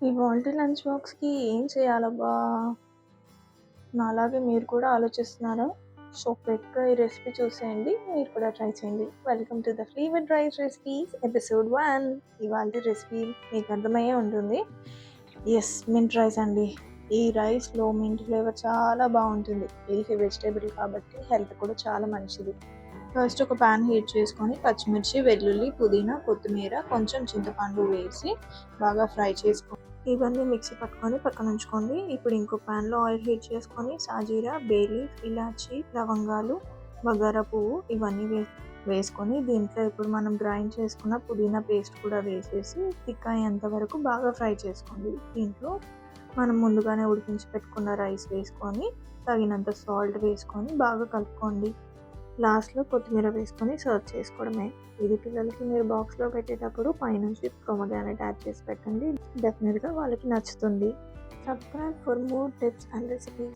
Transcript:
ఇవాల్టి లంచ్ బాక్స్‌కి ఏం చేయాలబ్బా! నాలాగే మీరు కూడా ఆలోచిస్తున్నారా? సో, క్విక్‌గా ఈ రెసిపీ చూసేయండి. మీరు కూడా ట్రై చేయండి. Welcome to the flavoured rice recipes episode 1. ఇవాల్టి రెసిపీ మీకు అర్థమయ్యే ఉంటుంది. మింట్ రైస్ అండి. ఈ రైస్‌లో మింట్ ఫ్లేవర్ చాలా బావుంటుంది. లీఫీ వెజిటబుల్ కాబట్టి హెల్త్ కూడా చాలా మంచిది. ఫస్ట్ ఒక పాన్ హీట్ చేసుకొని పచ్చిమిర్చి, వెల్లుల్లి, పుదీనా, కొత్తిమీర, కొంచెం చింతపండు వేసి బాగా ఫ్రై చేసుకోండి. ఇవన్నీ మిక్సీ పట్టుకొని పక్కన ఉంచుకోండి. ఇప్పుడు ఇంకో ప్యాన్లో ఆయిల్ హీట్ చేసుకొని సాజీరా, బే లీఫ్, ఇలాచి, లవంగాలు, బగారా పువ్వు ఇవన్నీ వేసుకొని దీంట్లో ఇప్పుడు మనం గ్రైండ్ చేసుకున్న పుదీనా పేస్ట్ కూడా వేసేసి థిక్ అయ్యేంత వరకు బాగా ఫ్రై చేసుకోండి. దీంట్లో మనం ముందుగానే ఉడికించి పెట్టుకున్న రైస్ వేసుకొని తగినంత సాల్ట్ వేసుకొని బాగా కలుపుకోండి. లాస్ట్లో కొత్తిమీర వేసుకొని సర్వ్ చేసుకోవడమే. ఇది పిల్లలకి మీరు బాక్స్లో పెట్టేటప్పుడు పైనుంచి పొమోగ్రానేట్ యాడ్ చేసి పెట్టండి. డెఫినెట్గా వాళ్ళకి నచ్చుతుంది. Subscribe for more tips and recipes.